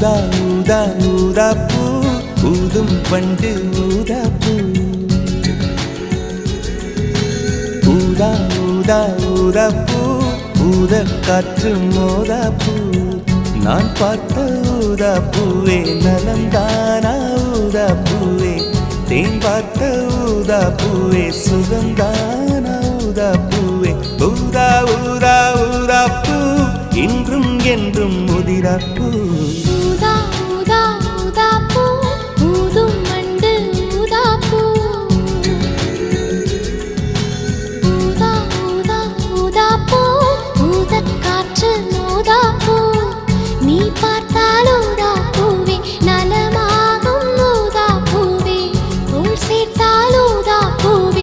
ஊதா ஊதா ஊதா பூ ஊதும் பண்டு ஊதா பூ ஊதா ஊதா ஊதா பூ ஊத காற்று மோதா பூ நான் பார்த்த ஊதா பூவே நலந்தானா ஊதா பூவே தேன் பார்த்த ஊதா பூவே சுகந்தானா ஊதா பூவே ஊதா ஊதா ஊதா பூ இன்றும் என்றும் முதிரா பூ